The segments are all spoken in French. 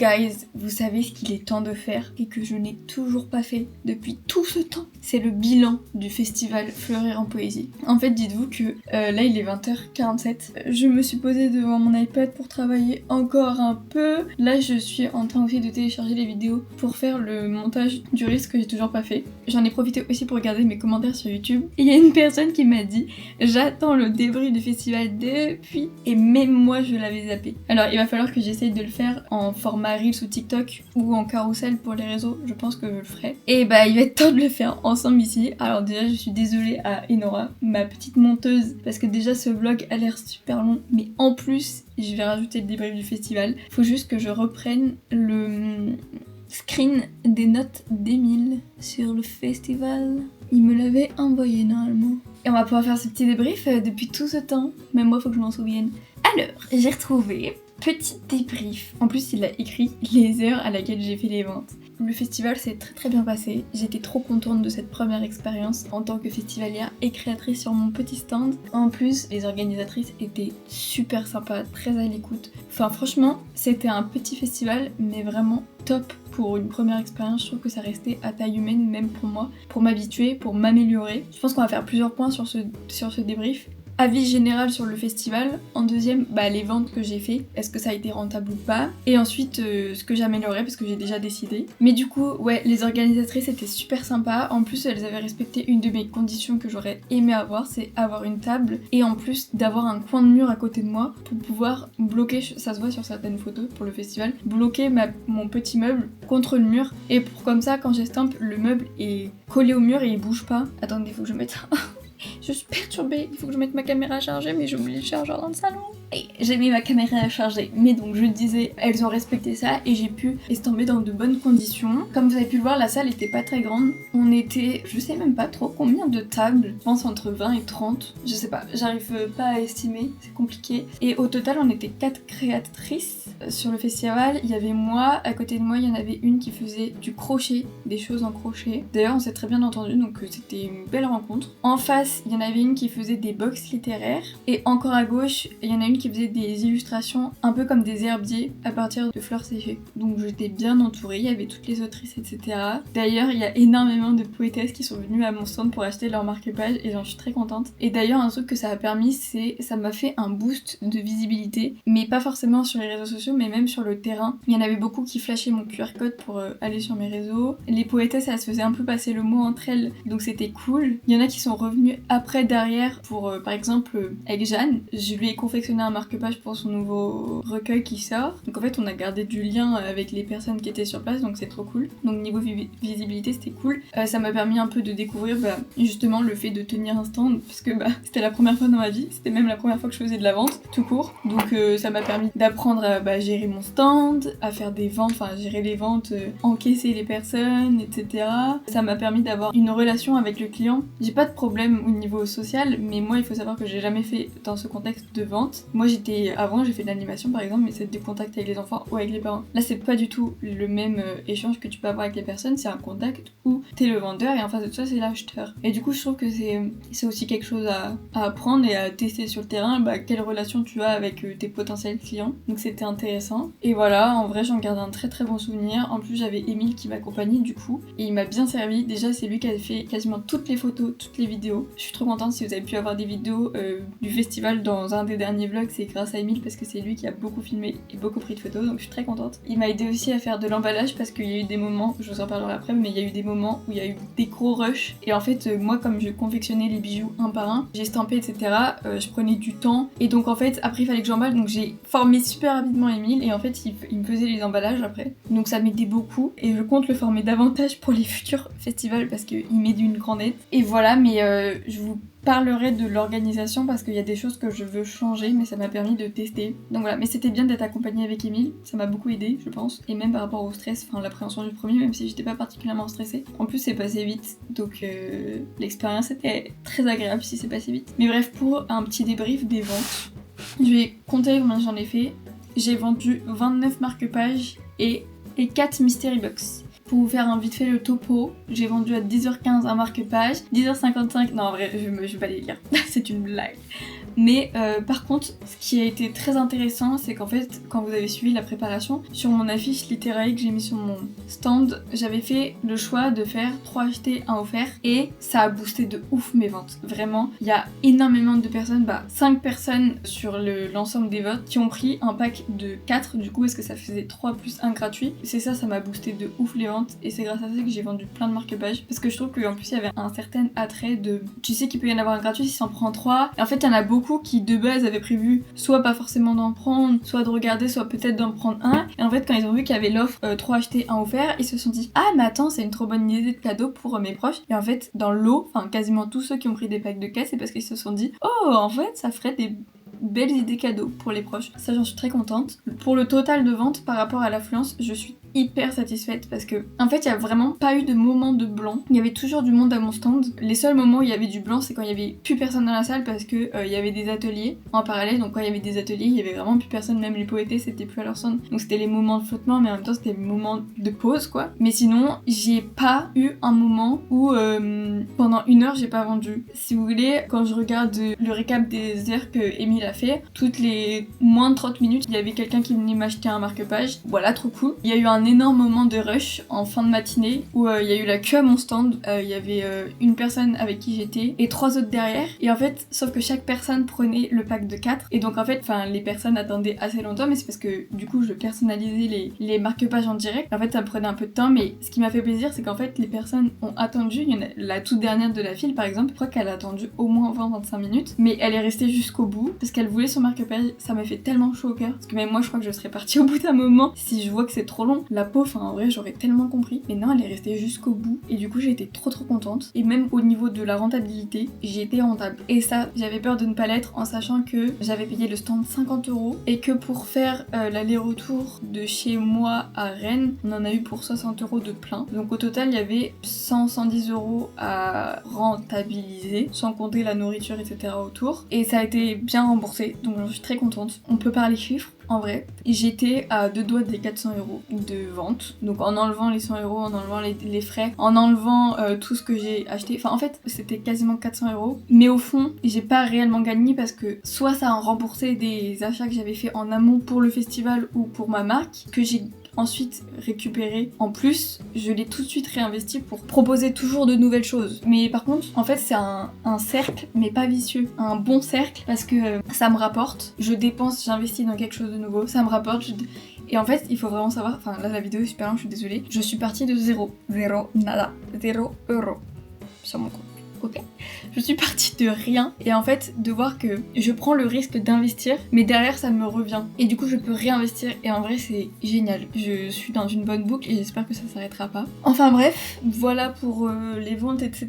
Guys, vous savez ce qu'il est temps de faire et que je n'ai toujours pas fait depuis tout ce temps. C'est le bilan du festival Fleurir en poésie. En fait, dites-vous que là il est 20h47. Je me suis posée devant mon iPad pour travailler encore un peu. Là je suis en train aussi de télécharger les vidéos pour faire le montage du Reels que j'ai toujours pas fait. J'en ai profité aussi pour regarder mes commentaires sur YouTube. Et il y a une personne qui m'a dit « J'attends le débrief du festival depuis... » Et même moi je l'avais zappé. Alors il va falloir que j'essaye de le faire en format Reels ou TikTok ou en carrousel pour les réseaux. Je pense que je le ferai. Et bah il va être temps de le faire ensemble ici. Alors déjà je suis désolée à Enora, ma petite monteuse, parce que déjà ce vlog a l'air super long. Mais en plus je vais rajouter le débrief du festival. Faut juste que je reprenne le screen des notes d'Emile sur le festival. Il me l'avait envoyé normalement. Et on va pouvoir faire ce petit débrief depuis tout ce temps. Même moi, faut que je m'en souvienne. Alors, j'ai retrouvé petit débrief. En plus, il a écrit les heures à laquelle j'ai fait les ventes. Le festival s'est très bien passé. J'étais trop contente de cette première expérience en tant que festivalière et créatrice sur mon petit stand. En plus, les organisatrices étaient super sympas, très à l'écoute. Enfin, franchement, c'était un petit festival, mais vraiment top pour une première expérience. Je trouve que ça restait à taille humaine, même pour moi, pour m'habituer, pour m'améliorer. Je pense qu'on va faire plusieurs points sur ce débrief. Avis général sur le festival. En deuxième, les ventes que j'ai fait, est-ce que ça a été rentable ou pas. Et ensuite, ce que j'améliorerais parce que j'ai déjà décidé. Mais du coup, ouais, les organisatrices étaient super sympas. En plus, elles avaient respecté une de mes conditions que j'aurais aimé avoir, c'est avoir une table. Et en plus, d'avoir un coin de mur à côté de moi pour pouvoir bloquer, ça se voit sur certaines photos pour le festival, bloquer mon petit meuble contre le mur. Et pour comme ça, quand j'estampe, le meuble est collé au mur et il bouge pas. Attendez, faut que je mette ça. Je suis perturbée, il faut que je mette ma caméra à charger, mais j'ai oublié le chargeur dans le salon. Et j'ai mis ma caméra à charger, mais donc je disais, elles ont respecté ça et j'ai pu estamper dans de bonnes conditions. Comme vous avez pu le voir, la salle était pas très grande. On était, je sais même pas trop combien de tables, je pense entre 20 et 30. Je sais pas, j'arrive pas à estimer, c'est compliqué. Et au total, on était 4 créatrices sur le festival. Il y avait moi, à côté de moi, il y en avait une qui faisait du crochet, des choses en crochet. D'ailleurs, on s'est très bien entendu, donc c'était une belle rencontre. En face, il y en avait une qui faisait des box littéraires. Et encore à gauche, il y en a une qui faisait des illustrations un peu comme des herbiers à partir de fleurs séchées. Donc j'étais bien entourée, il y avait toutes les autrices, etc. D'ailleurs, il y a énormément de poétesses qui sont venues à mon stand pour acheter leur marque-page et j'en suis très contente. Et d'ailleurs, un truc que ça a permis, c'est ça m'a fait un boost de visibilité, mais pas forcément sur les réseaux sociaux, mais même sur le terrain. Il y en avait beaucoup qui flashaient mon QR code pour aller sur mes réseaux. Les poétesses, elles se faisaient un peu passer le mot entre elles, donc c'était cool. Il y en a qui sont revenus après, derrière, pour par exemple, avec Jeanne, je lui ai confectionné un marque-page pour son nouveau recueil qui sort. Donc en fait on a gardé du lien avec les personnes qui étaient sur place, donc c'est trop cool. Donc niveau visibilité c'était cool. Ça m'a permis un peu de découvrir justement le fait de tenir un stand, parce que c'était la première fois dans ma vie, c'était même la première fois que je faisais de la vente, tout court. Donc ça m'a permis d'apprendre à gérer mon stand, à faire des ventes, enfin gérer les ventes, encaisser les personnes, etc. Ça m'a permis d'avoir une relation avec le client. J'ai pas de problème au niveau social, mais moi il faut savoir que j'ai jamais fait dans ce contexte de vente. Moi avant j'ai fait de l'animation par exemple, mais c'est des contacts avec les enfants ou avec les parents. Là c'est pas du tout le même échange que tu peux avoir avec les personnes, c'est un contact où t'es le vendeur et en face de toi c'est l'acheteur. Et du coup je trouve que c'est aussi quelque chose à apprendre et à tester sur le terrain, quelle relation tu as avec tes potentiels clients. Donc c'était intéressant. Et voilà, en vrai j'en garde un très très bon souvenir. En plus j'avais Emile qui m'accompagnait du coup, et il m'a bien servi. Déjà c'est lui qui a fait quasiment toutes les photos, toutes les vidéos. Je suis trop contente si vous avez pu avoir des vidéos du festival dans un des derniers vlogs, c'est grâce à Emile parce que c'est lui qui a beaucoup filmé et beaucoup pris de photos, donc je suis très contente. Il m'a aidé aussi à faire de l'emballage parce qu'il y a eu des moments, je vous en parlerai après, mais il y a eu des moments où il y a eu des gros rushs. Et en fait, moi comme je confectionnais les bijoux un par un, j'ai stampé, etc., je prenais du temps. Et donc en fait, après il fallait que j'emballe, donc j'ai formé super rapidement Emile et en fait il me faisait les emballages après. Donc ça m'aidait beaucoup et je compte le former davantage pour les futurs festivals parce qu'il m'aide d'une grande aide. Et voilà, mais je vous parlerai de l'organisation parce qu'il y a des choses que je veux changer, mais ça m'a permis de tester. Donc voilà, mais c'était bien d'être accompagnée avec Emile, ça m'a beaucoup aidé je pense, et même par rapport au stress, enfin l'appréhension du premier, même si j'étais pas particulièrement stressée. En plus c'est passé vite, donc l'expérience était très agréable si c'est passé vite. Mais bref, pour un petit débrief des ventes, je vais compter combien j'en ai fait. J'ai vendu 29 marque-pages et 4 mystery box. Pour vous faire un vite fait le topo, j'ai vendu à 10h15 un marque-page, 10h55, non en vrai je vais pas les lire, c'est une blague. Mais par contre, ce qui a été très intéressant, c'est qu'en fait, quand vous avez suivi la préparation, sur mon affiche littéraire que j'ai mis sur mon stand, j'avais fait le choix de faire 3 achetés, 1 offert, et ça a boosté de ouf mes ventes. Vraiment, il y a énormément de personnes, 5 personnes sur l'ensemble des votes qui ont pris un pack de 4 du coup, parce que ça faisait 3 plus 1 gratuit. C'est ça m'a boosté de ouf les ventes, et c'est grâce à ça que j'ai vendu plein de marque-pages, parce que je trouve qu'en plus il y avait un certain attrait de... Tu sais qu'il peut y en avoir un gratuit si t'en prends 3, et en fait il y en a beaucoup qui de base avaient prévu soit pas forcément d'en prendre, soit de regarder, soit peut-être d'en prendre un, et en fait quand ils ont vu qu'il y avait l'offre 3 achetés 1 offert, ils se sont dit ah mais attends, c'est une trop bonne idée de cadeau pour mes proches. Et en fait dans l'eau, enfin quasiment tous ceux qui ont pris des packs de 4, c'est parce qu'ils se sont dit oh en fait ça ferait des belles idées cadeaux pour les proches. Ça j'en suis très contente. Pour le total de vente par rapport à l'affluence, je suis hyper satisfaite parce que en fait il y a vraiment pas eu de moment de blanc. Il y avait toujours du monde à mon stand. Les seuls moments où il y avait du blanc, c'est quand il y avait plus personne dans la salle parce que il y avait des ateliers en parallèle. Donc quand il y avait des ateliers, il y avait vraiment plus personne, même les poétesses c'était plus à leur stand. Donc c'était les moments de flottement, mais en même temps c'était les moments de pause quoi. Mais sinon j'ai pas eu un moment où pendant 1 heure j'ai pas vendu. Si vous voulez, quand je regarde le récap des heures que Emile a fait, toutes les moins de 30 minutes il y avait quelqu'un qui venait m'acheter un marque-page. Voilà, trop cool. Il y a eu un énorme moment de rush en fin de matinée où il y a eu la queue à mon stand. Il y avait une personne avec qui j'étais et 3 autres derrière, et en fait sauf que chaque personne prenait le pack de 4, et donc en fait les personnes attendaient assez longtemps, mais c'est parce que du coup je personnalisais les marque-pages en direct. En fait ça me prenait un peu de temps, mais ce qui m'a fait plaisir c'est qu'en fait les personnes ont attendu. Il y en a la toute dernière de la file par exemple, je crois qu'elle a attendu au moins 20-25 minutes, mais elle est restée jusqu'au bout parce qu'elle voulait son marque-page. Ça m'a fait tellement chaud au cœur parce que même moi je crois que je serais partie au bout d'un moment si je vois que c'est trop long. La peau, en vrai j'aurais tellement compris, mais non, elle est restée jusqu'au bout, et du coup j'ai été trop contente. Et même au niveau de la rentabilité, j'ai été rentable, et ça j'avais peur de ne pas l'être en sachant que j'avais payé le stand 50€ et que pour faire l'aller-retour de chez moi à Rennes, on en a eu pour 60€ de plein. Donc au total il y avait 110€ à rentabiliser sans compter la nourriture etc autour, et ça a été bien remboursé, donc j'en suis très contente. On peut parler chiffres. En vrai, j'étais à 2 doigts des 400€ de vente. Donc en enlevant les 100€, en enlevant les frais, en enlevant tout ce que j'ai acheté. Enfin en fait c'était quasiment 400€. Mais au fond j'ai pas réellement gagné parce que soit ça a remboursé des achats que j'avais fait en amont pour le festival ou pour ma marque, que j'ai ensuite récupéré. En plus, je l'ai tout de suite réinvesti pour proposer toujours de nouvelles choses. Mais par contre, en fait, c'est un cercle, mais pas vicieux. Un bon cercle, parce que ça me rapporte. Je dépense, j'investis dans quelque chose de nouveau. Ça me rapporte. Et en fait, il faut vraiment savoir... Enfin, là, la vidéo est super longue, je suis désolée. Je suis partie de 0. 0, nada. 0€ sur mon compte. Ok. Je suis partie de rien, et en fait de voir que je prends le risque d'investir mais derrière ça me revient et du coup je peux réinvestir, et en vrai c'est génial. Je suis dans une bonne boucle et j'espère que ça s'arrêtera pas. Enfin bref, voilà pour les ventes etc.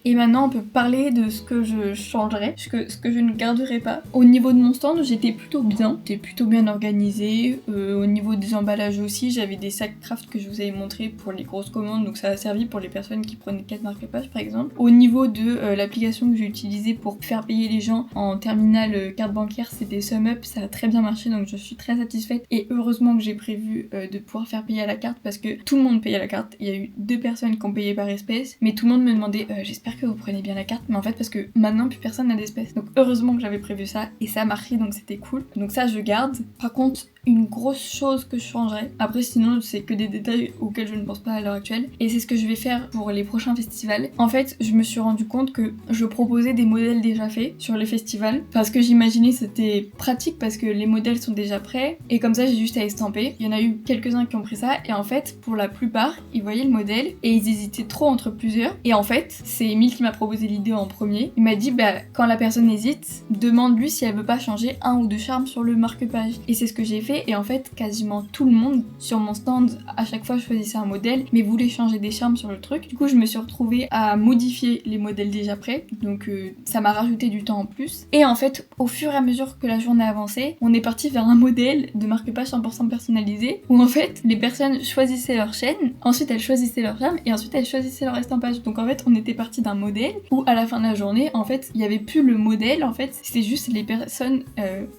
Et maintenant on peut parler de ce que je changerais, ce que je ne garderai pas. Au niveau de mon stand j'étais plutôt bien organisée. Au niveau des emballages aussi, j'avais des sacs craft que je vous avais montré pour les grosses commandes, donc ça a servi pour les personnes qui prenaient 4 marque-pages par exemple. Au niveau de l'application que j'ai utilisée pour faire payer les gens en terminal carte bancaire, c'était SumUp, ça a très bien marché, donc je suis très satisfaite, et heureusement que j'ai prévu de pouvoir faire payer à la carte parce que tout le monde payait à la carte. Il y a eu 2 personnes qui ont payé par espèce, mais tout le monde me demandait j'espère que vous prenez bien la carte, mais en fait parce que maintenant plus personne n'a d'espèces, donc heureusement que j'avais prévu ça et ça a marché, donc c'était cool. Donc ça je garde. Par contre une grosse chose que je changerais, après sinon c'est que des détails auxquels je ne pense pas à l'heure actuelle, et c'est ce que je vais faire pour les prochains festivals. En fait je me suis rendu compte que je proposais des modèles déjà faits sur les festivals parce que j'imaginais c'était pratique parce que les modèles sont déjà prêts et comme ça j'ai juste à estamper. Il y en a eu quelques-uns qui ont pris ça, et en fait pour la plupart ils voyaient le modèle et ils hésitaient trop entre plusieurs, et en fait c'est Emile qui m'a proposé l'idée en premier. Il m'a dit quand la personne hésite, demande-lui si elle veut pas changer 1 ou 2 charmes sur le marque-page, et c'est ce que j'ai fait. Et en fait quasiment tout le monde sur mon stand, à chaque fois je choisissais un modèle mais voulait changer des charmes sur le truc. Du coup je me suis retrouvée à modifier les modèles déjà prêts, donc ça m'a rajouté du temps en plus. Et en fait au fur et à mesure que la journée avançait, on est parti vers un modèle de marque-page 100% personnalisé où en fait les personnes choisissaient leur chaîne, ensuite elles choisissaient leur charme et ensuite elles choisissaient leur estampage. Donc en fait on était parti d'un modèle où à la fin de la journée en fait il n'y avait plus le modèle, en fait c'était juste les personnes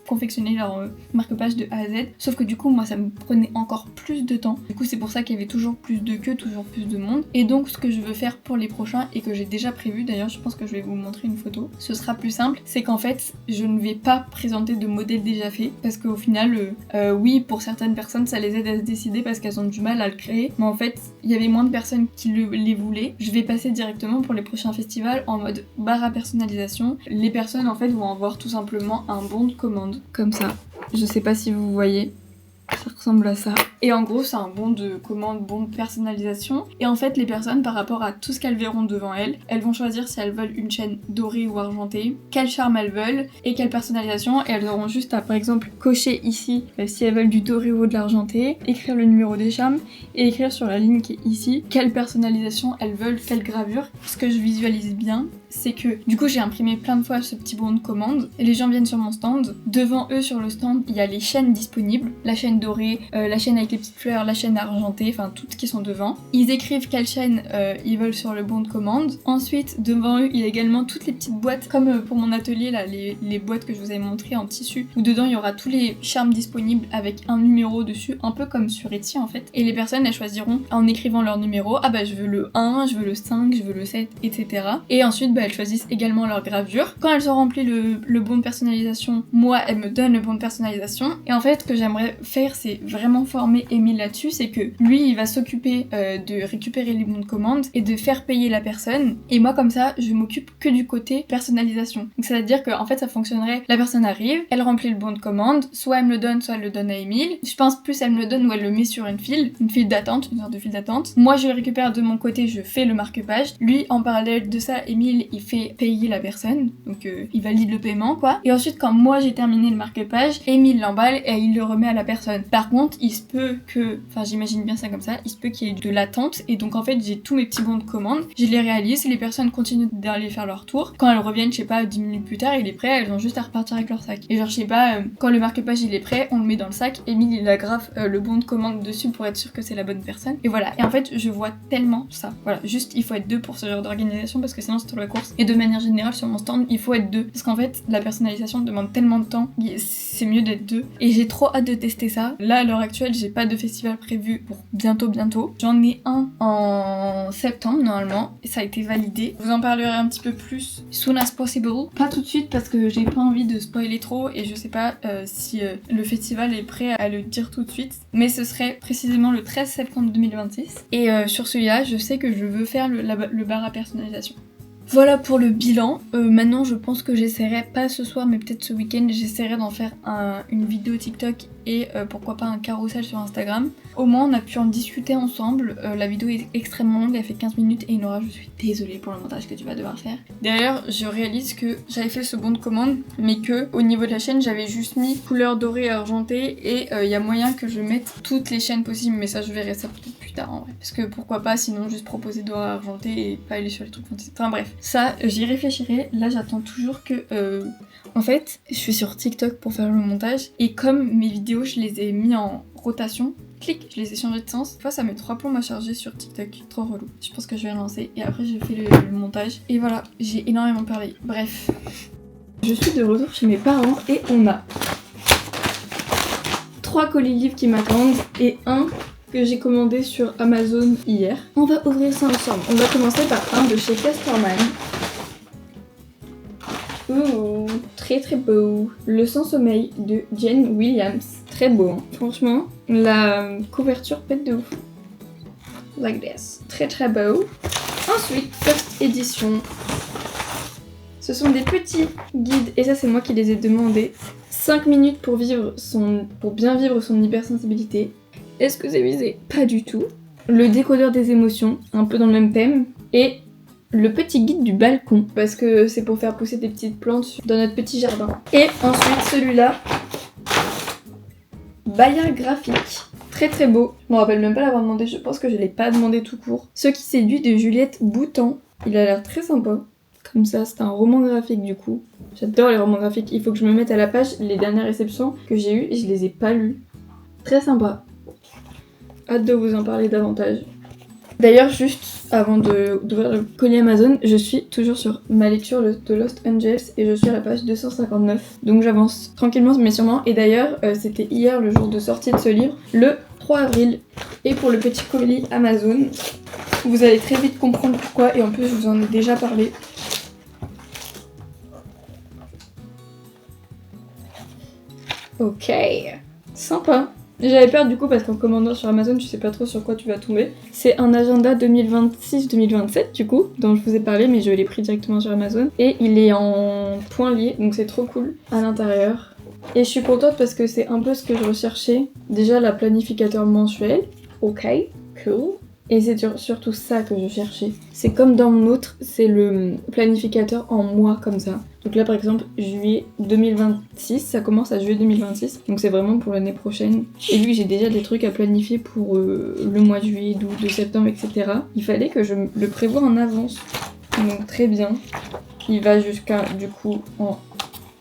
confectionnaient leur marque-page de A à Z. Sauf que du coup moi ça me prenait encore plus de temps. Du coup c'est pour ça qu'il y avait toujours plus de queues, toujours plus de monde. Et donc ce que je veux faire pour les prochains et que j'ai déjà prévu, d'ailleurs je pense que je vais vous montrer une photo. Ce sera plus simple, c'est qu'en fait je ne vais pas présenter de modèle déjà fait parce qu'au final oui, pour certaines personnes ça les aide à se décider parce qu'elles ont du mal à le créer, mais en fait il y avait moins de personnes qui les voulaient. Je vais passer directement pour les prochains festivals en mode bar à personnalisation. Les personnes en fait vont avoir tout simplement un bon de commande comme ça. Je sais pas si vous voyez. Ça ressemble à ça. Et en gros, c'est un bon de commande, bon de personnalisation. Et en fait, les personnes, par rapport à tout ce qu'elles verront devant elles, elles vont choisir si elles veulent une chaîne dorée ou argentée, quel charme elles veulent et quelle personnalisation. Et elles auront juste à, par exemple, cocher ici si elles veulent du doré ou de l'argenté, écrire le numéro des charmes et écrire sur la ligne qui est ici quelle personnalisation elles veulent, quelle gravure. Ce que je visualise bien, c'est que du coup, j'ai imprimé plein de fois ce petit bon de commande. Et les gens viennent sur mon stand. Devant eux, sur le stand, il y a les chaînes disponibles. La chaîne dorée, la chaîne avec les petites fleurs, la chaîne argentée, enfin toutes qui sont devant. Ils écrivent quelle chaîne ils veulent sur le bon de commande. Ensuite, devant eux, il y a également toutes les petites boîtes, comme pour mon atelier là, les boîtes que je vous avais montrées en tissu, où dedans il y aura tous les charmes disponibles avec un numéro dessus, un peu comme sur Etsy en fait. Et les personnes, elles choisiront en écrivant leur numéro, ah bah je veux le 1, je veux le 5, je veux le 7, etc. Et ensuite, bah elles choisissent également leur gravure. Quand elles ont rempli le bon de personnalisation, moi, elles me donnent le bon de personnalisation. Et en fait, ce que j'aimerais faire, c'est vraiment former Émile là-dessus, c'est que lui, il va s'occuper de récupérer les bons de commande et de faire payer la personne. Et moi, comme ça, je m'occupe que du côté personnalisation. Donc ça veut dire qu'en fait, ça fonctionnerait, la personne arrive, elle remplit le bon de commande, soit elle me le donne, soit elle le donne à Émile. Je pense plus elle me le donne ou elle le met sur une file d'attente, une sorte de file d'attente. Moi, je le récupère de mon côté, je fais le marque-page. Lui, en parallèle de ça, Émile, il fait payer la personne, donc il valide le paiement, quoi. Et ensuite, quand moi j'ai terminé le marque-page, Émile l'emballe et il le remet à la personne. Par contre, il se peut que, enfin j'imagine bien ça comme ça, il se peut qu'il y ait de l'attente et donc en fait j'ai tous mes petits bons de commande, je les réalise, les personnes continuent d'aller faire leur tour. Quand elles reviennent, je sais pas, 10 minutes plus tard, il est prêt, elles ont juste à repartir avec leur sac. Et genre je sais pas, quand le marque-page il est prêt, on le met dans le sac, Émile il agrafe le bon de commande dessus pour être sûr que c'est la bonne personne. Et voilà, et en fait je vois tellement ça. Voilà, juste il faut être deux pour ce genre d'organisation parce que sinon c'est trop la course. Et de manière générale sur mon stand, il faut être deux. Parce qu'en fait, la personnalisation demande tellement de temps, c'est mieux d'être deux. Et j'ai trop hâte de tester ça. Là, à l'heure actuelle, j'ai pas de festival prévu pour bientôt. J'en ai un en septembre, normalement, et ça a été validé. Je vous en parlerai un petit peu plus soon as possible. Pas tout de suite parce que j'ai pas envie de spoiler trop et je sais pas si le festival est prêt à le dire tout de suite. Mais ce serait précisément le 13 septembre 2026. Et sur celui-là, je sais que je veux faire le bar à personnalisation. Voilà pour le bilan. Maintenant je pense que j'essaierai, pas ce soir mais peut-être ce week-end, j'essaierai d'en faire une vidéo TikTok et pourquoi pas un carrousel sur Instagram. Au moins on a pu en discuter ensemble. La vidéo est extrêmement longue, elle fait 15 minutes et Nora, je suis désolée pour le montage que tu vas devoir faire. D'ailleurs je réalise que j'avais fait ce bon de commande mais que au niveau de la chaîne j'avais juste mis couleur dorée argentée et il y a moyen que je mette toutes les chaînes possibles, mais ça je verrai ça peut-être plus tard en vrai. Parce que pourquoi pas sinon juste proposer doré argenté et pas aller sur les trucs fantasy. Enfin bref. Ça, j'y réfléchirai. Là, j'attends toujours que... En fait, je suis sur TikTok pour faire le montage. Et comme mes vidéos, je les ai mis en rotation, clic, je les ai changés de sens. Des fois, ça met 3 plombs à charger sur TikTok. Trop relou. Je pense que je vais relancer. Et après, je fais le montage. Et voilà, j'ai énormément parlé. Bref. Je suis de retour chez mes parents et on a 3 colis livres qui m'attendent et un que j'ai commandé sur Amazon hier. On va ouvrir ça ensemble. On va commencer par un de chez Casterman. Ouh, très très beau. Le Sans Sommeil de Jane Williams. Très beau, hein. Franchement, la couverture pète de ouf. Like this. Très très beau. Ensuite, First Edition. Ce sont des petits guides, et ça c'est moi qui les ai demandés. 5 minutes pour bien vivre son hypersensibilité. Est-ce que c'est visé? Pas du tout. Le décodeur des émotions, un peu dans le même thème. Et le petit guide du balcon, parce que c'est pour faire pousser des petites plantes dans notre petit jardin. Et ensuite celui-là, Bayard graphique. Très très beau. Je me rappelle même pas l'avoir demandé, je pense que je l'ai pas demandé tout court. Ce qui séduit de Juliette Boutan. Il a l'air très sympa. Comme ça, c'est un roman graphique du coup. J'adore les romans graphiques. Il faut que je me mette à la page. Les dernières réceptions que j'ai eues, je les ai pas lues. Très sympa. Hâte de vous en parler davantage. D'ailleurs, juste avant d'ouvrir le colis Amazon, je suis toujours sur ma lecture de Lost Angels et je suis à la page 259. Donc j'avance tranquillement mais sûrement. Et d'ailleurs, c'était hier le jour de sortie de ce livre, le 3 avril. Et pour le petit colis Amazon, vous allez très vite comprendre pourquoi et en plus je vous en ai déjà parlé. Ok, sympa. J'avais peur du coup parce qu'en commandant sur Amazon, tu sais pas trop sur quoi tu vas tomber. C'est un agenda 2026-2027 du coup, dont je vous ai parlé, mais je l'ai pris directement sur Amazon. Et il est en point lié, donc c'est trop cool à l'intérieur. Et je suis contente parce que c'est un peu ce que je recherchais. Déjà la planificateur mensuel. Ok, cool. Et c'est surtout ça que je cherchais. C'est comme dans mon autre, c'est le planificateur en mois comme ça. Donc là par exemple, juillet 2026, ça commence à juillet 2026. Donc c'est vraiment pour l'année prochaine. Et vu que j'ai déjà des trucs à planifier pour le mois de juillet, d'août, de septembre, etc. Il fallait que je le prévoie en avance. Donc très bien. Il va jusqu'à du coup en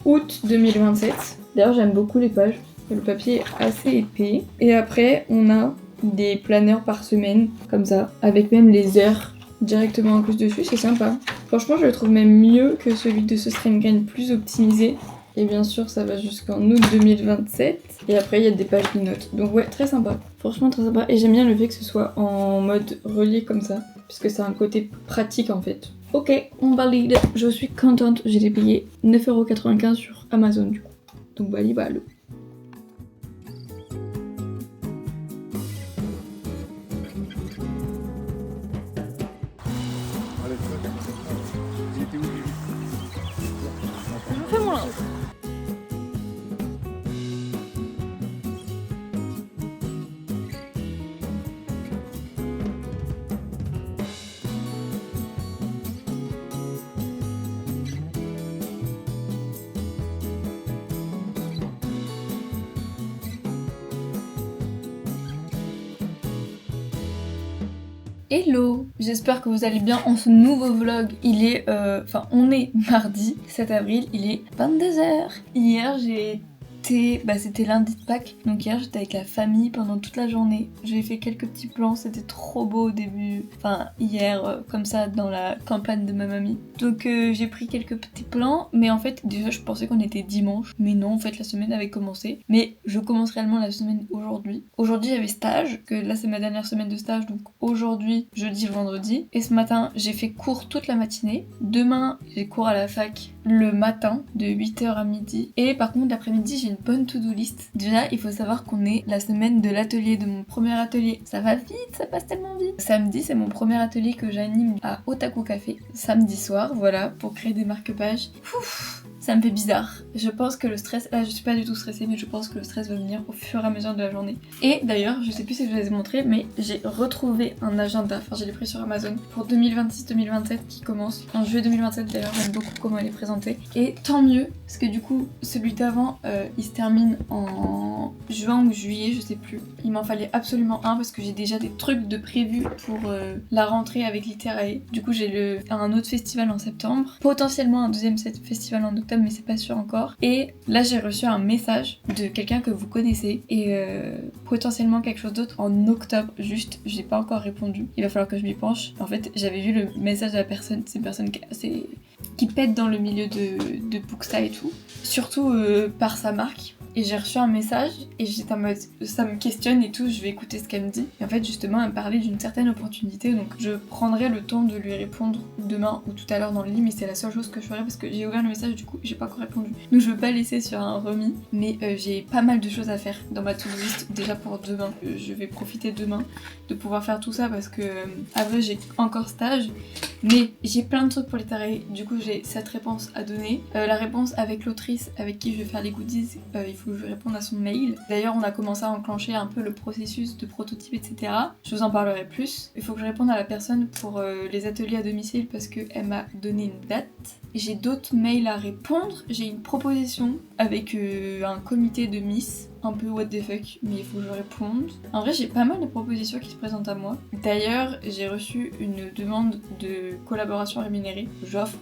août 2027. D'ailleurs j'aime beaucoup les pages. Le papier est assez épais. Et après on a des planeurs par semaine, comme ça, avec même les heures directement incluses dessus, c'est sympa. Franchement, je le trouve même mieux que celui de ce Gain, plus optimisé. Et bien sûr, ça va jusqu'en août 2027. Et après, il y a des pages de notes. Donc ouais, très sympa. Franchement, très sympa. Et j'aime bien le fait que ce soit en mode relié comme ça, puisque ça a un côté pratique en fait. Ok, on valide. Je suis contente. J'ai payé 9,95€ sur Amazon du coup. Donc bali balo. Je fais mon linge. Hello, j'espère que vous allez bien en ce nouveau vlog. Il est, on est mardi 7 avril, il est 22h. Hier c'était lundi de Pâques, donc hier j'étais avec la famille pendant toute la journée. J'ai fait quelques petits plans, c'était trop beau au début, hier comme ça dans la campagne de ma mamie. Donc j'ai pris quelques petits plans, mais en fait déjà je pensais qu'on était dimanche, mais non en fait la semaine avait commencé. Mais je commence réellement la semaine aujourd'hui. Aujourd'hui j'avais stage, que là c'est ma dernière semaine de stage, donc aujourd'hui, jeudi, vendredi. Et ce matin j'ai fait cours toute la matinée. Demain j'ai cours à la fac le matin de 8h à midi. Et par contre l'après-midi j'ai une bonne to-do list. Déjà il faut savoir qu'on est la semaine de l'atelier, de mon premier atelier. Ça va vite, ça passe tellement vite. Samedi c'est mon premier atelier que j'anime à Otaku Café. Samedi soir, voilà, pour créer des marque-pages. Ça me fait bizarre. Je pense que le stress... Là, je suis pas du tout stressée, mais je pense que le stress va venir au fur et à mesure de la journée. Et d'ailleurs, je sais plus si je vous les ai montrés, mais j'ai retrouvé un agenda, je l'ai pris sur Amazon, pour 2026-2027 qui commence en juillet 2027 d'ailleurs, j'aime beaucoup comment il est présenté. Et tant mieux, parce que du coup, celui d'avant, il se termine en juin ou juillet, je sais plus. Il m'en fallait absolument un, parce que j'ai déjà des trucs de prévus pour la rentrée avec Literae. Du coup, j'ai un autre festival en septembre, potentiellement un deuxième festival en octobre, mais c'est pas sûr encore. Et là j'ai reçu un message de quelqu'un que vous connaissez et potentiellement quelque chose d'autre en octobre, juste j'ai pas encore répondu, il va falloir que je m'y penche. En fait j'avais vu le message de la personne, c'est une personne qui pète dans le milieu de Booksta et tout, surtout par sa marque. Et j'ai reçu un message et j'étais en mode ça me questionne et tout, je vais écouter ce qu'elle me dit. Et en fait justement elle me parlait d'une certaine opportunité, donc je prendrai le temps de lui répondre demain ou tout à l'heure dans le lit, mais c'est la seule chose que je ferai parce que j'ai ouvert le message du coup j'ai pas encore répondu. Donc je veux pas laisser sur un remis, mais j'ai pas mal de choses à faire dans ma to-do list déjà pour demain. Je vais profiter demain de pouvoir faire tout ça parce que après j'ai encore stage, mais j'ai plein de trucs pour les tarés. Du coup j'ai cette réponse à donner, la réponse avec l'autrice avec qui je vais faire les goodies, il faut que je réponde à son mail. D'ailleurs on a commencé à enclencher un peu le processus de prototype, etc. Je vous en parlerai plus. Il faut que je réponde à la personne pour les ateliers à domicile parce qu'elle m'a donné une date. J'ai d'autres mails à répondre, j'ai une proposition avec un comité de Miss, un peu what the fuck, mais il faut que je réponde. En vrai j'ai pas mal de propositions qui se présentent à moi. D'ailleurs j'ai reçu une demande de collaboration rémunérée. J'offre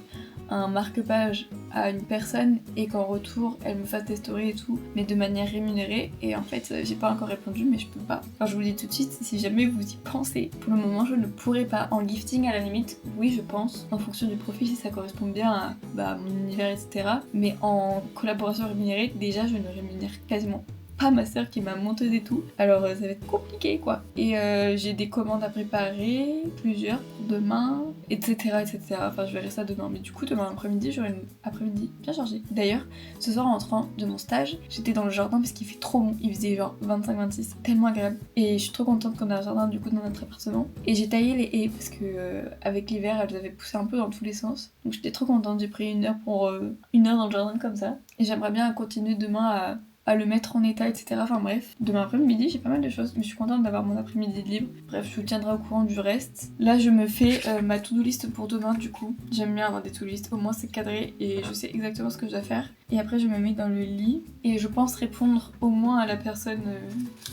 un marque-page à une personne et qu'en retour elle me fasse des stories et tout, mais de manière rémunérée. Et en fait j'ai pas encore répondu, mais je peux pas. Alors je vous le dis tout de suite, si jamais vous y pensez, pour le moment je ne pourrais pas. En gifting à la limite, oui je pense, en fonction du profil si ça correspond bien à mon univers, etc. Mais en collaboration rémunérée, déjà je ne rémunère quasiment pas ma sœur qui est ma monteuse et tout. Alors ça va être compliqué quoi. Et j'ai des commandes à préparer, plusieurs pour demain, etc. etc. Enfin je verrai ça demain. Mais du coup demain après-midi j'aurai une après-midi bien chargée. D'ailleurs ce soir en rentrant de mon stage, j'étais dans le jardin parce qu'il fait trop bon. Il faisait genre 25-26, tellement agréable. Et je suis trop contente qu'on ait un jardin du coup dans notre appartement. Et j'ai taillé les haies parce que avec l'hiver elles avaient poussé un peu dans tous les sens. Donc j'étais trop contente, j'ai pris une heure pour une heure dans le jardin comme ça. Et j'aimerais bien continuer demain à le mettre en état, etc. Enfin bref, demain après-midi j'ai pas mal de choses, mais je suis contente d'avoir mon après-midi de libre. Bref, je vous tiendrai au courant du reste. Là je me fais ma to-do list pour demain du coup. J'aime bien avoir des to-do list, au moins c'est cadré et je sais exactement ce que je dois faire. Et après je me mets dans le lit et je pense répondre au moins à la personne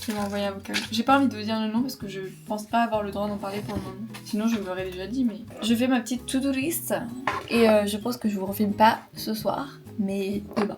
qui m'a envoyé un vocal. J'ai pas envie de vous dire le nom parce que je pense pas avoir le droit d'en parler pour le moment. Sinon je vous l'aurais déjà dit, mais je fais ma petite to-do list et je pense que je vous refilme pas ce soir, mais demain.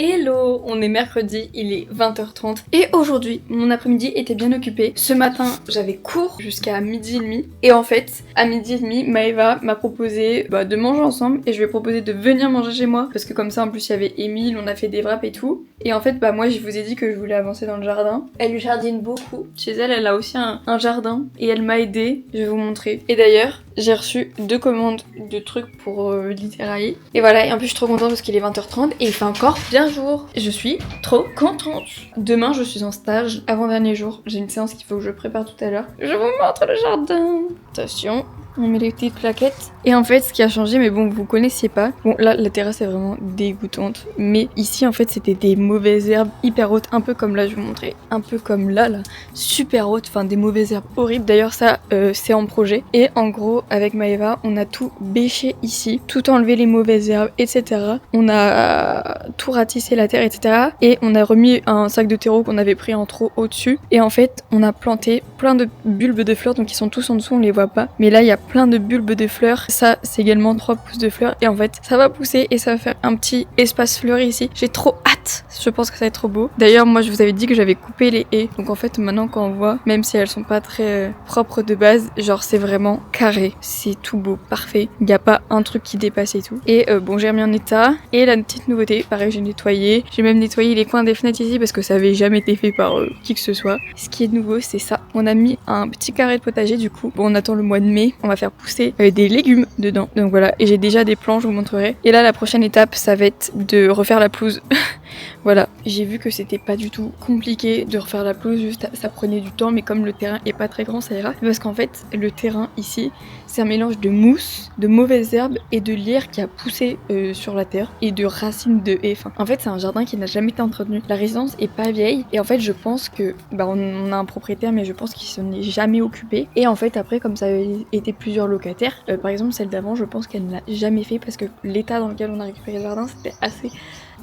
Hello, on est mercredi, il est 20h30 et aujourd'hui mon après-midi était bien occupé. Ce matin j'avais cours jusqu'à midi et demi et en fait à midi et demi Maëva m'a proposé de manger ensemble et je lui ai proposé de venir manger chez moi parce que comme ça en plus il y avait Émile, on a fait des wraps et tout. Et en fait moi je vous ai dit que je voulais avancer dans le jardin. Elle lui jardine beaucoup. Chez elle elle a aussi un jardin et elle m'a aidée, je vais vous montrer. Et d'ailleurs j'ai reçu 2 commandes de trucs pour Littéraille. Et voilà, et en plus je suis trop contente parce qu'il est 20h30 et il fait encore bien jour. Je suis trop contente. Demain je suis en stage, avant-dernier jour. J'ai une séance qu'il faut que je prépare tout à l'heure. Je vous montre le jardin. Attention. On met les petites plaquettes. Et en fait, ce qui a changé, mais bon, vous connaissiez pas. Bon, là, la terrasse est vraiment dégoûtante. Mais ici, en fait, c'était des mauvaises herbes hyper hautes. Un peu comme là, je vais vous montrer. Un peu comme là. Super hautes. Enfin, des mauvaises herbes horribles. D'ailleurs, ça, c'est en projet. Et en gros, avec Maëva, on a tout bêché ici. Tout enlevé les mauvaises herbes, etc. On a tout ratissé la terre, etc. Et on a remis un sac de terreau qu'on avait pris en trop au-dessus. Et en fait, on a planté plein de bulbes de fleurs. Donc, ils sont tous en dessous, on les voit pas. Mais là, il y a plein de bulbes de fleurs. Ça, c'est également 3 pousses de fleurs. Et en fait, ça va pousser et ça va faire un petit espace fleuri ici. J'ai trop hâte. Je pense que ça va être trop beau. D'ailleurs, moi, je vous avais dit que j'avais coupé les haies. Donc en fait, maintenant, quand on voit, même si elles sont pas très propres de base, genre c'est vraiment carré. C'est tout beau, parfait. Il n'y a pas un truc qui dépasse et tout. Et bon, j'ai remis en état. Et la petite nouveauté, pareil, j'ai nettoyé. J'ai même nettoyé les coins des fenêtres ici parce que ça avait jamais été fait par qui que ce soit. Ce qui est nouveau, c'est ça. On a mis un petit carré de potager du coup. Bon, on attend le mois de mai. On va faire pousser des légumes dedans. Donc voilà, et j'ai déjà des plans, je vous montrerai. Et là, la prochaine étape, ça va être de refaire la pelouse. Voilà, j'ai vu que c'était pas du tout compliqué de refaire la pelouse, juste ça prenait du temps, mais comme le terrain est pas très grand, ça ira. Parce qu'en fait, le terrain ici, c'est un mélange de mousse, de mauvaises herbes et de lierre qui a poussé sur la terre et de racines de haies. Enfin, en fait, c'est un jardin qui n'a jamais été entretenu. La résidence est pas vieille et en fait, je pense que on a un propriétaire, mais je pense qu'il s'en est jamais occupé. Et en fait, après, comme ça avait été plusieurs locataires, par exemple celle d'avant, je pense qu'elle ne l'a jamais fait parce que l'état dans lequel on a récupéré le jardin, c'était assez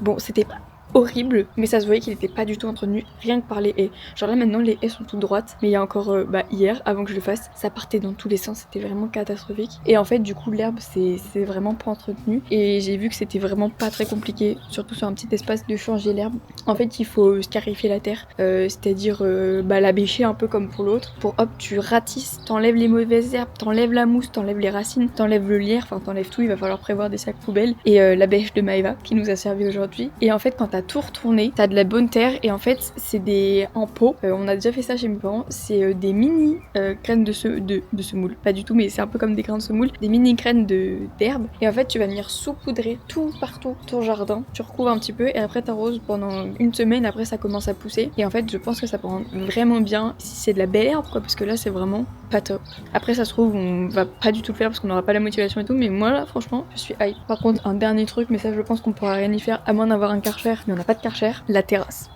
bon, c'était pas horrible, mais ça se voyait qu'il était pas du tout entretenu, rien que par les haies. Genre là maintenant les haies sont toutes droites, mais il y a encore hier, avant que je le fasse, ça partait dans tous les sens, c'était vraiment catastrophique. Et en fait du coup l'herbe c'est vraiment pas entretenu et j'ai vu que c'était vraiment pas très compliqué, surtout sur un petit espace, de changer l'herbe. En fait il faut scarifier la terre, c'est-à-dire la bêcher un peu comme pour l'autre, pour hop tu ratisses, t'enlèves les mauvaises herbes, t'enlèves la mousse, t'enlèves les racines, t'enlèves le lierre, enfin t'enlèves tout, il va falloir prévoir des sacs poubelles et la bêche de Maëva qui nous a servi aujourd'hui. Et en fait quand t'as tout retourné, t'as de la bonne terre et en fait c'est des en pot, on a déjà fait ça chez mes parents, c'est des mini graines de semoule, pas du tout mais c'est un peu comme des graines de semoule, des mini graines d'herbe et en fait tu vas venir saupoudrer tout partout ton jardin, tu recouvres un petit peu et après t'arroses pendant une semaine, après ça commence à pousser et en fait je pense que ça peut rendre vraiment bien si c'est de la belle herbe quoi, parce que là c'est vraiment pas top. Après ça se trouve on va pas du tout le faire parce qu'on aura pas la motivation et tout, mais moi là franchement je suis hype. Par contre un dernier truc, mais ça je pense qu'on pourra rien y faire à moins d'avoir un Karcher, mais on n'a pas de Karcher, la terrasse.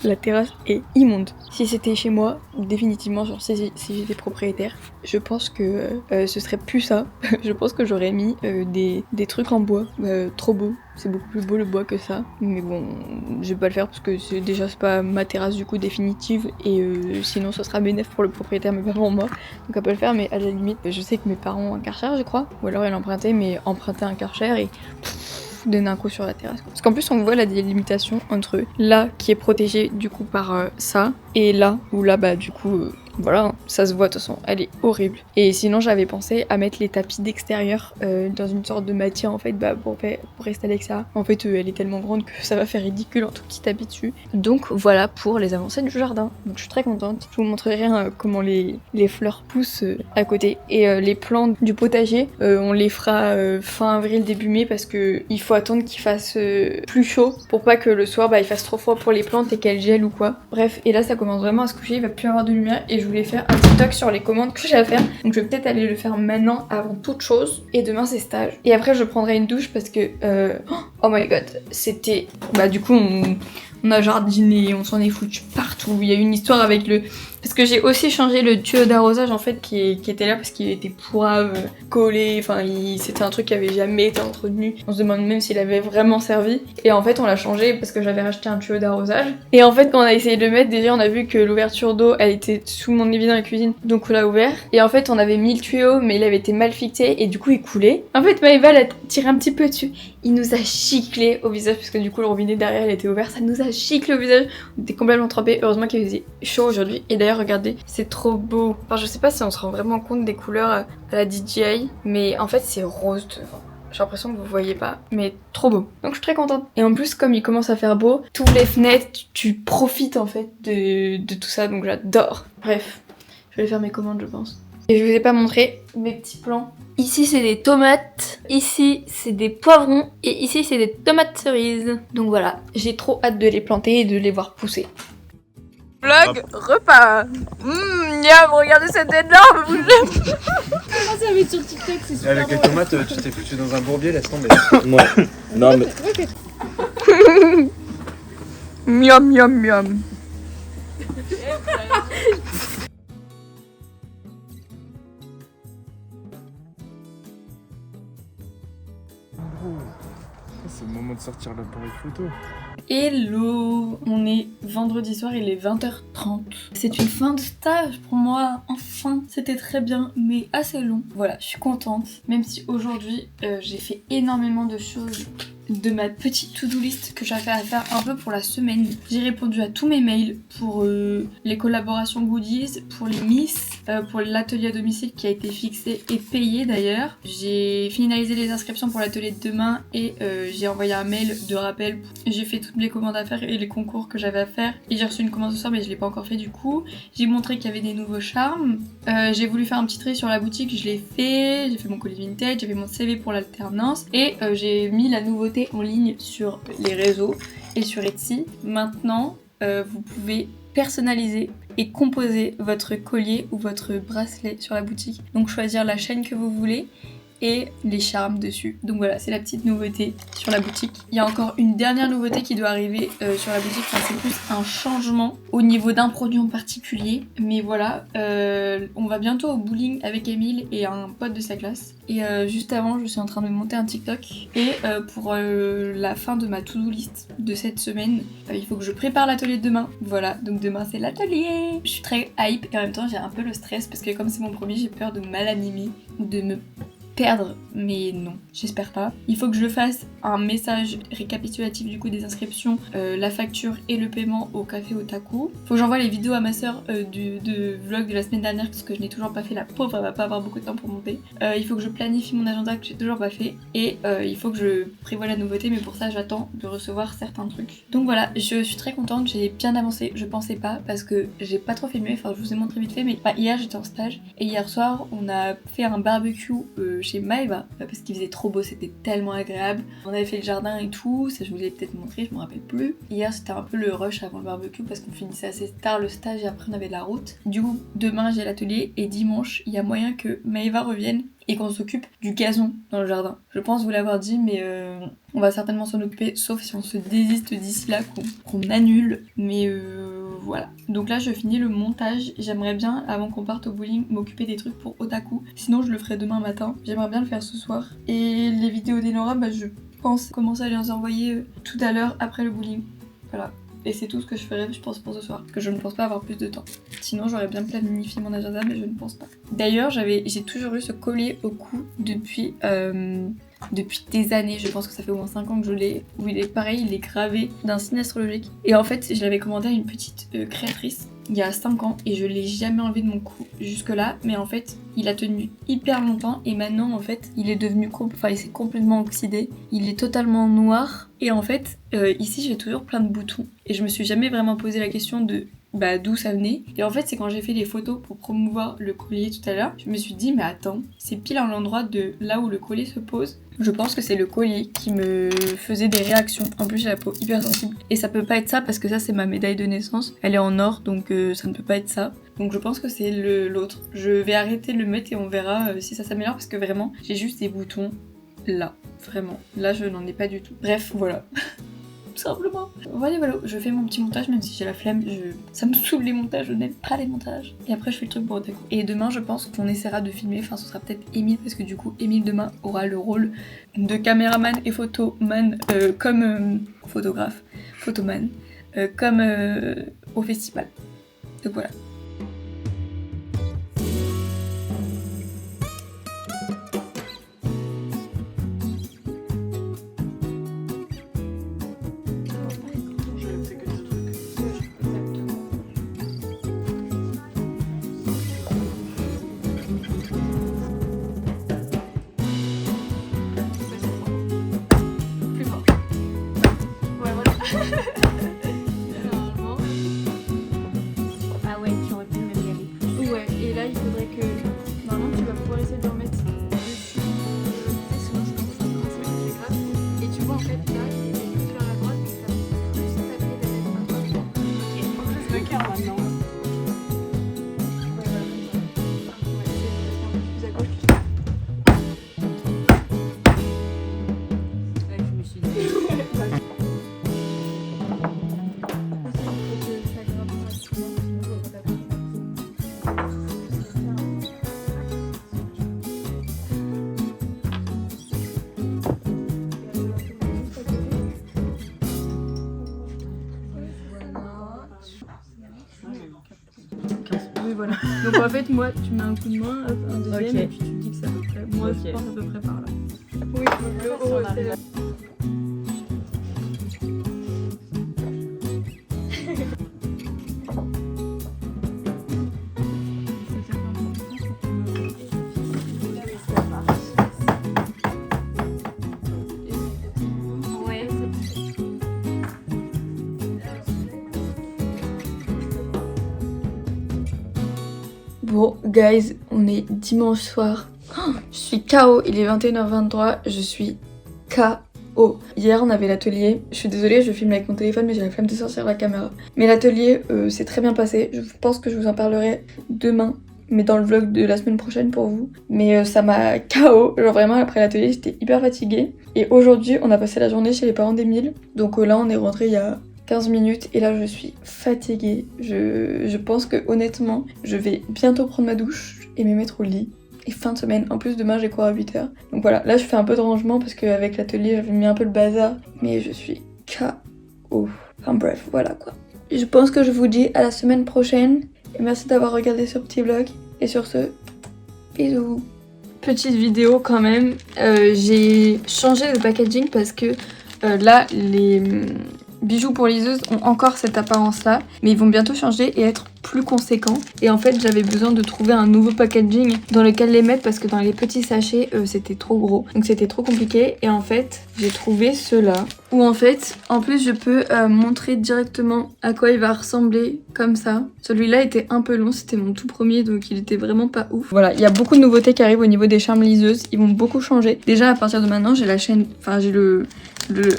La terrasse est immonde. Si c'était chez moi, définitivement, genre si j'étais propriétaire, je pense que ce serait plus ça. Je pense que j'aurais mis des trucs en bois, trop beau. C'est beaucoup plus beau le bois que ça. Mais bon, je vais pas le faire parce que c'est pas ma terrasse du coup définitive. Et sinon, ce sera bénéf pour le propriétaire, mais pas pour moi. Donc on peut le faire, mais à la limite, je sais que mes parents ont un Karcher, je crois. Ou alors elle empruntait, mais emprunter un Karcher et donner un coup sur la terrasse. Parce qu'en plus on voit la délimitation entre là qui est protégé du coup par ça et là où là du coup Voilà, ça se voit de toute façon, elle est horrible. Et sinon j'avais pensé à mettre les tapis d'extérieur dans une sorte de matière en fait pour rester à l'extérieur. En fait elle est tellement grande que ça va faire ridicule un tout petit tapis dessus. Donc voilà pour les avancées du jardin. Donc je suis très contente. Je vous montrerai comment les fleurs poussent à côté. Et les plants du potager, on les fera fin avril, début mai parce que il faut attendre qu'il fasse plus chaud pour pas que le soir il fasse trop froid pour les plantes et qu'elles gèlent ou quoi. Bref, et là ça commence vraiment à se coucher, il va plus y avoir de lumière et je voulais faire un TikTok sur les commandes que j'ai à faire. Donc je vais peut-être aller le faire maintenant avant toute chose. Et demain c'est stage. Et après je prendrai une douche parce que oh my god, c'était du coup on a jardiné, on s'en est foutu partout. Il y a eu une histoire avec parce que j'ai aussi changé le tuyau d'arrosage en fait qui était là parce qu'il était pourrave, collé, enfin c'était un truc qui avait jamais été entretenu. On se demande même s'il avait vraiment servi. Et en fait on l'a changé parce que j'avais racheté un tuyau d'arrosage. Et en fait quand on a essayé de le mettre, déjà on a vu que l'ouverture d'eau elle était sous mon évier dans la cuisine, donc on l'a ouvert. Et en fait on avait mis le tuyau mais il avait été mal fixé et du coup il coulait. En fait Maëva l'a tiré un petit peu dessus. Il nous a giclé au visage parce que du coup le robinet derrière il était ouvert, ça nous a giclé au visage. On était complètement trempés. Heureusement qu'il faisait chaud aujourd'hui. Et d'ailleurs regardez, c'est trop beau. Enfin je sais pas si on se rend vraiment compte des couleurs à la DJI, mais en fait c'est rose devant. J'ai l'impression que vous voyez pas, mais trop beau. Donc je suis très contente. Et en plus comme il commence à faire beau, toutes les fenêtres, tu profites en fait de tout ça, donc j'adore. Bref, je vais faire mes commandes je pense. Et je vous ai pas montré mes petits plans. Ici c'est des tomates, ici c'est des poivrons et ici c'est des tomates cerises. Donc voilà, j'ai trop hâte de les planter et de les voir pousser. Vlog repas. Miam, regardez cette énorme bouche. Comment ça va être sur TikTok, c'est super. Avec les tomates, tu t'es foutu dans un bourbier, laisse tomber. Ouais. Non mais. Miam miam miam. C'est le moment de sortir l'appareil photo. Hello, on est vendredi soir, il est 20h30. C'est une fin de stage pour moi, enfin. C'était très bien, mais assez long. Voilà, je suis contente. Même si aujourd'hui, j'ai fait énormément de choses de ma petite to-do list que j'avais à faire un peu pour la semaine. J'ai répondu à tous mes mails pour les collaborations goodies, pour les miss, pour l'atelier à domicile qui a été fixé et payé d'ailleurs. J'ai finalisé les inscriptions pour l'atelier de demain et j'ai envoyé un mail de rappel. J'ai fait toutes les commandes à faire et les concours que j'avais à faire. Et j'ai reçu une commande ce soir mais je l'ai pas encore fait du coup. J'ai montré qu'il y avait des nouveaux charmes. J'ai voulu faire un petit trait sur la boutique, je l'ai fait. J'ai fait mon colis vintage, j'ai fait mon CV pour l'alternance et j'ai mis la nouveauté en ligne sur les réseaux et sur Etsy. Maintenant, vous pouvez personnaliser et composer votre collier ou votre bracelet sur la boutique. Donc choisir la chaîne que vous voulez et les charmes dessus. Donc voilà, c'est la petite nouveauté sur la boutique. Il y a encore une dernière nouveauté qui doit arriver sur la boutique. Enfin, c'est plus un changement au niveau d'un produit en particulier. Mais voilà, on va bientôt au bowling avec Emile et un pote de sa classe. Et juste avant, je suis en train de monter un TikTok. Et pour la fin de ma to-do list de cette semaine, il faut que je prépare l'atelier de demain. Voilà, donc demain c'est l'atelier. Je suis très hype et en même temps j'ai un peu le stress parce que comme c'est mon premier, j'ai peur de mal animer ou de me perdre, mais non, j'espère pas. Il faut que je fasse un message récapitulatif du coup des inscriptions, la facture et le paiement au café Otaku. Faut que j'envoie les vidéos à ma soeur de vlog de la semaine dernière parce que je n'ai toujours pas fait, la pauvre, elle va pas avoir beaucoup de temps pour monter. Il faut que je planifie mon agenda que j'ai toujours pas fait et il faut que je prévoie la nouveauté, mais pour ça j'attends de recevoir certains trucs. Donc voilà, je suis très contente, j'ai bien avancé, je pensais pas parce que j'ai pas trop filmé, enfin je vous ai montré vite fait, mais hier j'étais en stage et hier soir on a fait un barbecue chez Maëva parce qu'il faisait trop beau, c'était tellement agréable. On avait fait le jardin et tout, ça je vous l'ai peut-être montré, je me rappelle plus. Hier c'était un peu le rush avant le barbecue parce qu'on finissait assez tard le stage et après on avait de la route. Du coup demain j'ai l'atelier et dimanche il y a moyen que Maëva revienne et qu'on s'occupe du gazon dans le jardin. Je pense vous l'avoir dit mais on va certainement s'en occuper sauf si on se désiste d'ici là, qu'on annule, mais voilà. Donc là je finis le montage, j'aimerais bien avant qu'on parte au bowling m'occuper des trucs pour Otaku, sinon je le ferai demain matin, j'aimerais bien le faire ce soir. Et les vidéos d'Enora, je pense commencer à les envoyer tout à l'heure après le bowling, voilà. Et c'est tout ce que je ferai, je pense, pour ce soir. Parce que je ne pense pas avoir plus de temps. Sinon, j'aurais bien planifié mon agenda, mais je ne pense pas. D'ailleurs, j'ai toujours eu ce collier au cou depuis depuis des années, je pense que ça fait au moins 5 ans que je l'ai, où il est pareil, il est gravé d'un signe astrologique. Et en fait, je l'avais commandé à une petite créatrice il y a 5 ans et je l'ai jamais enlevé de mon cou jusque là, mais en fait il a tenu hyper longtemps et maintenant en fait il est devenu il s'est complètement oxydé, il est totalement noir et en fait ici j'ai toujours plein de boutons et je me suis jamais vraiment posé la question de d'où ça venait. Et en fait c'est quand j'ai fait les photos pour promouvoir le collier tout à l'heure, je me suis dit mais attends, c'est pile à l'endroit de là où le collier se pose. Je pense que c'est le collier qui me faisait des réactions. En plus j'ai la peau hyper sensible. Et ça peut pas être ça parce que ça c'est ma médaille de naissance. Elle est en or donc ça ne peut pas être ça. Donc je pense que c'est l'autre. Je vais arrêter de le mettre et on verra si ça s'améliore parce que vraiment j'ai juste des boutons là. Vraiment. Là je n'en ai pas du tout. Bref voilà. Simplement. Voilà, je fais mon petit montage même si j'ai la flemme, ça me saoule les montages, je n'aime pas les montages. Et après je fais le truc pour Otaku. Et demain je pense qu'on essaiera de filmer, enfin ce sera peut-être Émile parce que du coup Émile demain aura le rôle de caméraman et photoman comme photographe, photoman, comme au festival. Donc voilà. Ah ouais, tu aurais pu même y aller plus. Ouais, et là il faudrait que... Normalement tu vas pouvoir essayer de remettre dessus. Sinon je pense que ça va être grave. Et tu vois en fait là, il est plus vers la droite, donc ça va plus taper la tête à droite. Ok, faut que je fasse le cœur maintenant. Ouais, c'est un peu plus à gauche. Là, je me suis dit. Oui voilà. Donc en fait moi tu mets un coup de main, hop, un deuxième Ok. et puis tu dis que c'est à peu près. Moi Ok. je pense à peu près par là. Oui, le haut on c'est arrive. là. Ouais. Bon, guys, on est dimanche soir. Oh, je suis KO, il est 21h23, je suis KO. Hier, on avait l'atelier. Je suis désolée, je filme avec mon téléphone, mais j'ai la flemme de sortir la caméra. Mais l'atelier s'est très bien passé. Je pense que je vous en parlerai demain, mais dans le vlog de la semaine prochaine pour vous. Mais ça m'a KO. Genre vraiment, après l'atelier, j'étais hyper fatiguée. Et aujourd'hui, on a passé la journée chez les parents d'Émile. Donc là, on est rentré il y a 15 minutes et là je suis fatiguée. Je pense que honnêtement je vais bientôt prendre ma douche et me mettre au lit. Et fin de semaine, en plus demain j'ai cours à 8h. Donc voilà, là je fais un peu de rangement parce qu'avec l'atelier j'avais mis un peu le bazar. Mais je suis KO. Enfin bref, voilà quoi. Je pense que je vous dis à la semaine prochaine. Et merci d'avoir regardé ce petit vlog. Et sur ce, bisous. Petite vidéo quand même. J'ai changé de packaging parce que là les bijoux pour liseuse ont encore cette apparence là, mais ils vont bientôt changer et être plus conséquents. Et en fait j'avais besoin de trouver un nouveau packaging dans lequel les mettre parce que dans les petits sachets c'était trop gros, donc c'était trop compliqué. Et en fait j'ai trouvé ceux-là où en fait en plus je peux montrer directement à quoi il va ressembler comme ça. Celui-là était un peu long, c'était mon tout premier donc il était vraiment pas ouf. Voilà, il y a beaucoup de nouveautés qui arrivent au niveau des charmes liseuses, ils vont beaucoup changer. Déjà à partir de maintenant j'ai la chaîne, enfin j'ai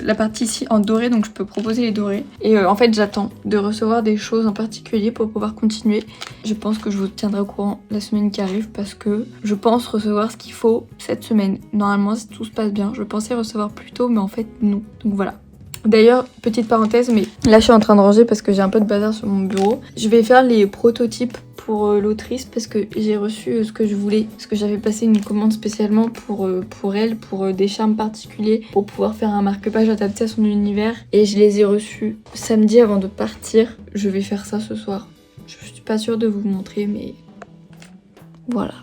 la partie ici en doré, donc je peux proposer les dorés. Et en fait j'attends de recevoir des choses en particulier pour pouvoir continuer. Je pense que je vous tiendrai au courant la semaine qui arrive parce que je pense recevoir ce qu'il faut cette semaine. Normalement si tout se passe bien, je pensais recevoir plus tôt mais en fait non. Donc voilà. D'ailleurs, petite parenthèse, mais là je suis en train de ranger parce que j'ai un peu de bazar sur mon bureau. Je vais faire les prototypes pour l'autrice parce que j'ai reçu ce que je voulais. Parce que j'avais passé une commande spécialement pour elle, pour des charmes particuliers, pour pouvoir faire un marque-page adapté à son univers. Et je les ai reçus samedi avant de partir. Je vais faire ça ce soir. Je suis pas sûre de vous montrer, mais voilà.